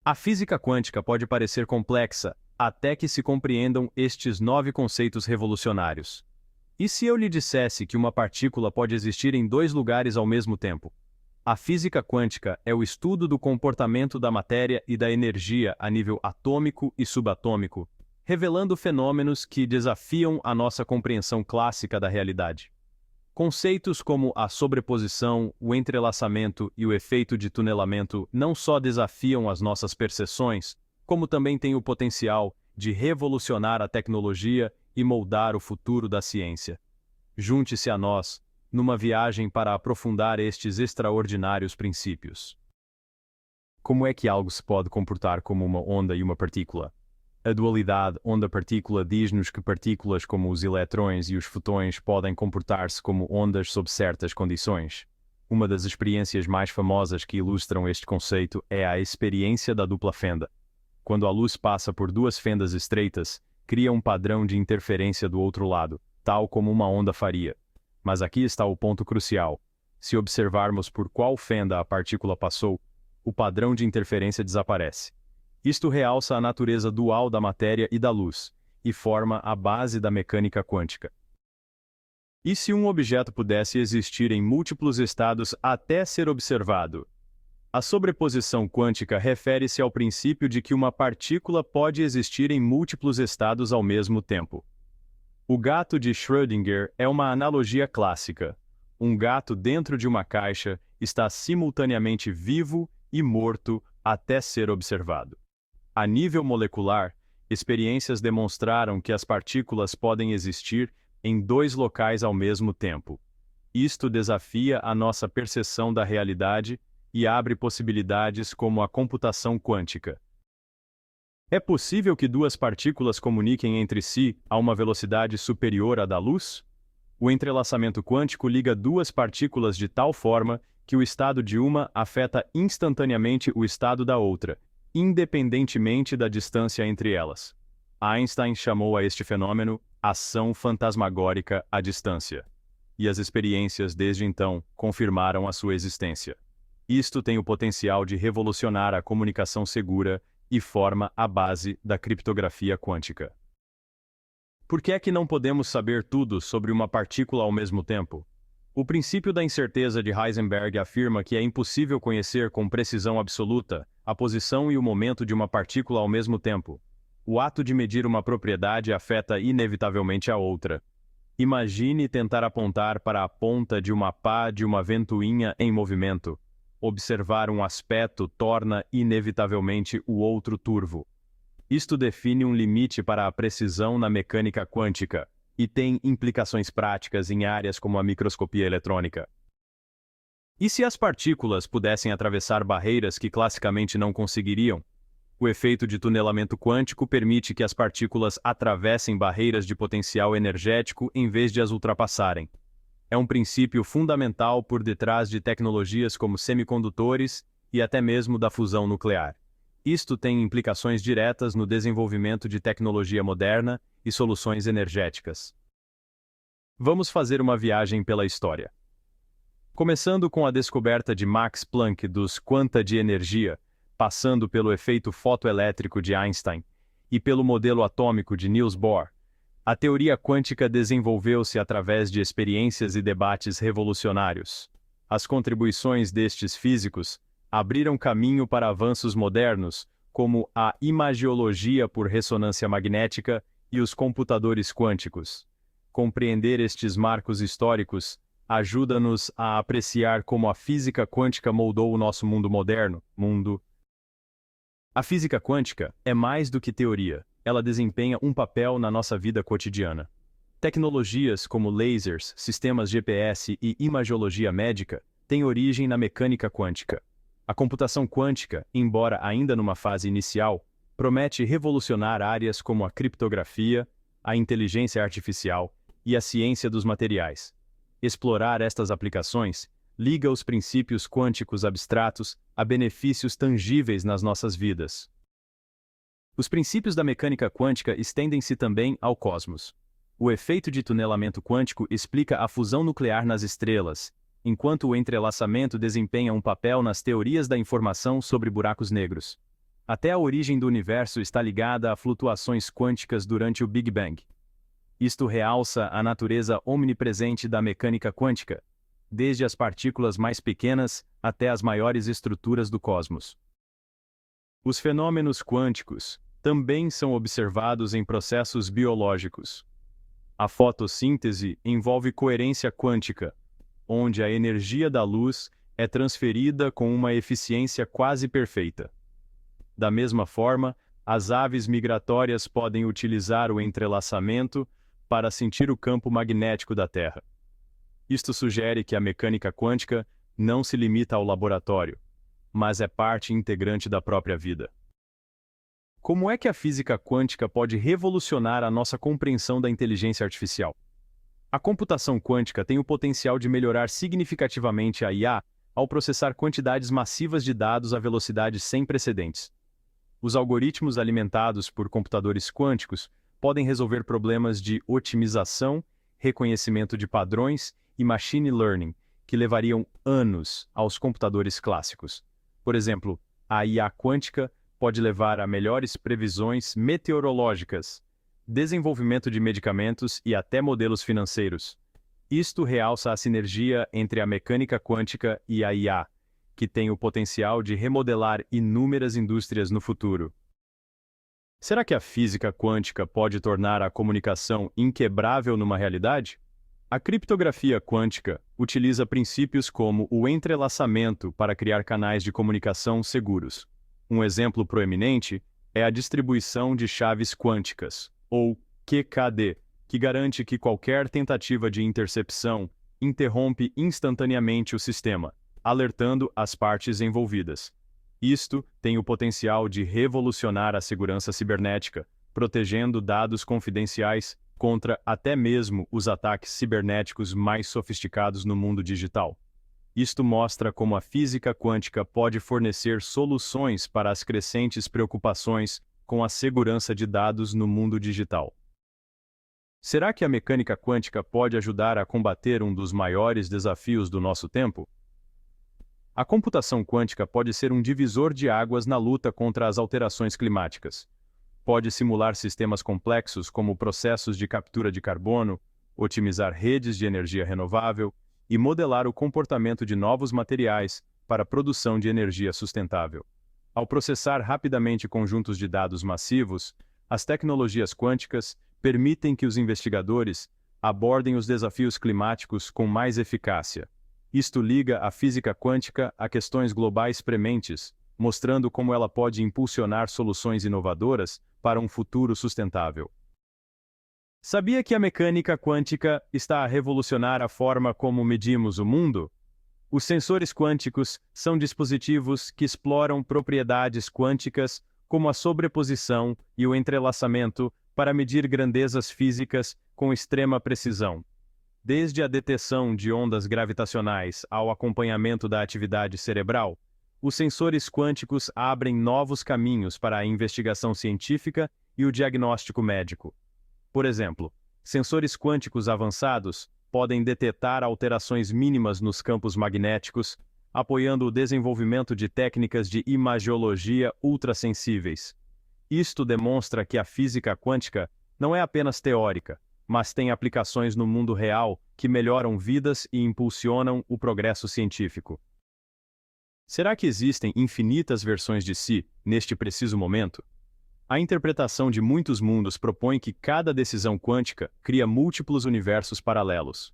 A física quântica pode parecer complexa, até que se compreendam estes 9 conceitos revolucionários. E se eu lhe dissesse que uma partícula pode existir em 2 lugares ao mesmo tempo? A física quântica é o estudo do comportamento da matéria e da energia a nível atômico e subatômico, revelando fenômenos que desafiam a nossa compreensão clássica da realidade. Conceitos como a sobreposição, o entrelaçamento e o efeito de tunelamento não só desafiam as nossas percepções, como também têm o potencial de revolucionar a tecnologia e moldar o futuro da ciência. Junte-se a nós numa viagem para aprofundar estes extraordinários princípios. Como é que algo se pode comportar como uma onda e uma partícula? A dualidade onda-partícula diz-nos que partículas como os eletrões e os fotões podem comportar-se como ondas sob certas condições. Uma das experiências mais famosas que ilustram este conceito é a experiência da dupla fenda. Quando a luz passa por 2 fendas estreitas, cria um padrão de interferência do outro lado, tal como uma onda faria. Mas aqui está o ponto crucial. Se observarmos por qual fenda a partícula passou, o padrão de interferência desaparece. Isto realça a natureza dual da matéria e da luz, e forma a base da mecânica quântica. E se um objeto pudesse existir em múltiplos estados até ser observado? A sobreposição quântica refere-se ao princípio de que uma partícula pode existir em múltiplos estados ao mesmo tempo. O gato de Schrödinger é uma analogia clássica. Um gato dentro de uma caixa está simultaneamente vivo e morto até ser observado. A nível molecular, experiências demonstraram que as partículas podem existir em 2 locais ao mesmo tempo. Isto desafia a nossa percepção da realidade e abre possibilidades como a computação quântica. É possível que 2 partículas comuniquem entre si a uma velocidade superior à da luz? O entrelaçamento quântico liga 2 partículas de tal forma que o estado de uma afeta instantaneamente o estado da outra, independentemente da distância entre elas. Einstein chamou a este fenômeno ação fantasmagórica à distância. E as experiências desde então confirmaram a sua existência. Isto tem o potencial de revolucionar a comunicação segura e forma a base da criptografia quântica. Por que é que não podemos saber tudo sobre uma partícula ao mesmo tempo? O princípio da incerteza de Heisenberg afirma que é impossível conhecer com precisão absoluta a posição e o momento de uma partícula ao mesmo tempo. O ato de medir uma propriedade afeta inevitavelmente a outra. Imagine tentar apontar para a ponta de uma pá de uma ventoinha em movimento. Observar um aspecto torna inevitavelmente o outro turvo. Isto define um limite para a precisão na mecânica quântica e tem implicações práticas em áreas como a microscopia eletrônica. E se as partículas pudessem atravessar barreiras que classicamente não conseguiriam? O efeito de tunelamento quântico permite que as partículas atravessem barreiras de potencial energético em vez de as ultrapassarem. É um princípio fundamental por detrás de tecnologias como semicondutores e até mesmo da fusão nuclear. Isto tem implicações diretas no desenvolvimento de tecnologia moderna e soluções energéticas. Vamos fazer uma viagem pela história. Começando com a descoberta de Max Planck dos quanta de energia, passando pelo efeito fotoelétrico de Einstein e pelo modelo atômico de Niels Bohr, a teoria quântica desenvolveu-se através de experiências e debates revolucionários. As contribuições destes físicos abriram caminho para avanços modernos, como a imagiologia por ressonância magnética e os computadores quânticos. Compreender estes marcos históricos ajuda-nos a apreciar como a física quântica moldou o nosso mundo moderno. A física quântica é mais do que teoria. Ela desempenha um papel na nossa vida cotidiana. Tecnologias como lasers, sistemas GPS e imagiologia médica têm origem na mecânica quântica. A computação quântica, embora ainda numa fase inicial, promete revolucionar áreas como a criptografia, a inteligência artificial e a ciência dos materiais. Explorar estas aplicações liga os princípios quânticos abstratos a benefícios tangíveis nas nossas vidas. Os princípios da mecânica quântica estendem-se também ao cosmos. O efeito de tunelamento quântico explica a fusão nuclear nas estrelas, enquanto o entrelaçamento desempenha um papel nas teorias da informação sobre buracos negros. Até a origem do universo está ligada a flutuações quânticas durante o Big Bang. Isto realça a natureza omnipresente da mecânica quântica, desde as partículas mais pequenas até as maiores estruturas do cosmos. Os fenômenos quânticos também são observados em processos biológicos. A fotossíntese envolve coerência quântica, onde a energia da luz é transferida com uma eficiência quase perfeita. Da mesma forma, as aves migratórias podem utilizar o entrelaçamento para sentir o campo magnético da Terra. Isto sugere que a mecânica quântica não se limita ao laboratório, mas é parte integrante da própria vida. Como é que a física quântica pode revolucionar a nossa compreensão da inteligência artificial? A computação quântica tem o potencial de melhorar significativamente a IA ao processar quantidades massivas de dados a velocidades sem precedentes. Os algoritmos alimentados por computadores quânticos podem resolver problemas de otimização, reconhecimento de padrões e machine learning, que levariam anos aos computadores clássicos. Por exemplo, a IA quântica pode levar a melhores previsões meteorológicas, desenvolvimento de medicamentos e até modelos financeiros. Isto realça a sinergia entre a mecânica quântica e a IA, que tem o potencial de remodelar inúmeras indústrias no futuro. Será que a física quântica pode tornar a comunicação inquebrável numa realidade? A criptografia quântica utiliza princípios como o entrelaçamento para criar canais de comunicação seguros. Um exemplo proeminente é a distribuição de chaves quânticas, ou QKD, que garante que qualquer tentativa de intercepção interrompe instantaneamente o sistema, alertando as partes envolvidas. Isto tem o potencial de revolucionar a segurança cibernética, protegendo dados confidenciais contra até mesmo os ataques cibernéticos mais sofisticados no mundo digital. Isto mostra como a física quântica pode fornecer soluções para as crescentes preocupações com a segurança de dados no mundo digital. Será que a mecânica quântica pode ajudar a combater um dos maiores desafios do nosso tempo? A computação quântica pode ser um divisor de águas na luta contra as alterações climáticas. Pode simular sistemas complexos como processos de captura de carbono, otimizar redes de energia renovável e modelar o comportamento de novos materiais para a produção de energia sustentável. Ao processar rapidamente conjuntos de dados massivos, as tecnologias quânticas permitem que os investigadores abordem os desafios climáticos com mais eficácia. Isto liga a física quântica a questões globais prementes, mostrando como ela pode impulsionar soluções inovadoras para um futuro sustentável. Sabia que a mecânica quântica está a revolucionar a forma como medimos o mundo? Os sensores quânticos são dispositivos que exploram propriedades quânticas como a sobreposição e o entrelaçamento para medir grandezas físicas com extrema precisão. Desde a detecção de ondas gravitacionais ao acompanhamento da atividade cerebral, os sensores quânticos abrem novos caminhos para a investigação científica e o diagnóstico médico. Por exemplo, sensores quânticos avançados podem detectar alterações mínimas nos campos magnéticos, apoiando o desenvolvimento de técnicas de imagiologia ultrassensíveis. Isto demonstra que a física quântica não é apenas teórica, mas tem aplicações no mundo real que melhoram vidas e impulsionam o progresso científico. Será que existem infinitas versões de si neste preciso momento? A interpretação de muitos mundos propõe que cada decisão quântica cria múltiplos universos paralelos.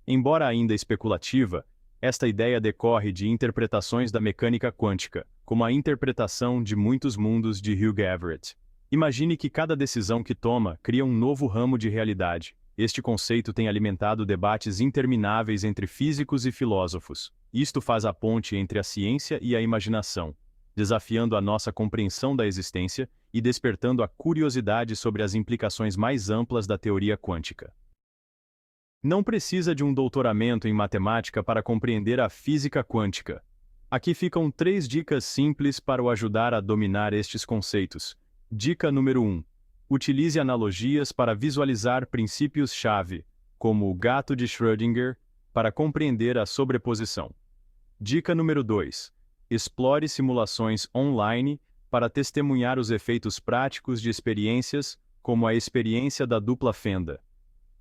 Embora ainda especulativa, esta ideia decorre de interpretações da mecânica quântica, como a interpretação de muitos mundos de Hugh Everett. Imagine que cada decisão que toma cria um novo ramo de realidade. Este conceito tem alimentado debates intermináveis entre físicos e filósofos. Isto faz a ponte entre a ciência e a imaginação, desafiando a nossa compreensão da existência e despertando a curiosidade sobre as implicações mais amplas da teoria quântica. Não precisa de um doutoramento em matemática para compreender a física quântica. Aqui ficam 3 dicas simples para o ajudar a dominar estes conceitos. Dica número 1. Utilize analogias para visualizar princípios-chave, como o gato de Schrödinger, para compreender a sobreposição. Dica número 2. Explore simulações online para testemunhar os efeitos práticos de experiências, como a experiência da dupla fenda.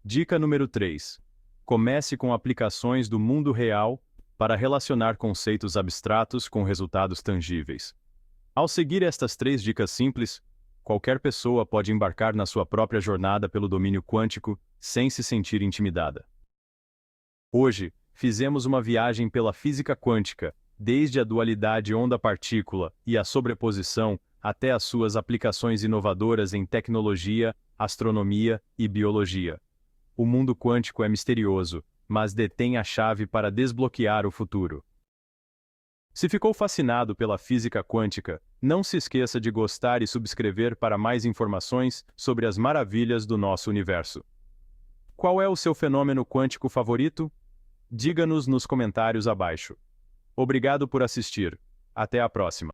Dica número 3. Comece com aplicações do mundo real para relacionar conceitos abstratos com resultados tangíveis. Ao seguir estas 3 dicas simples, qualquer pessoa pode embarcar na sua própria jornada pelo domínio quântico sem se sentir intimidada. Hoje, fizemos uma viagem pela física quântica, desde a dualidade onda-partícula e a sobreposição até as suas aplicações inovadoras em tecnologia, astronomia e biologia. O mundo quântico é misterioso, mas detém a chave para desbloquear o futuro. Se ficou fascinado pela física quântica, não se esqueça de gostar e subscrever para mais informações sobre as maravilhas do nosso universo. Qual é o seu fenômeno quântico favorito? Diga-nos nos comentários abaixo. Obrigado por assistir. Até a próxima.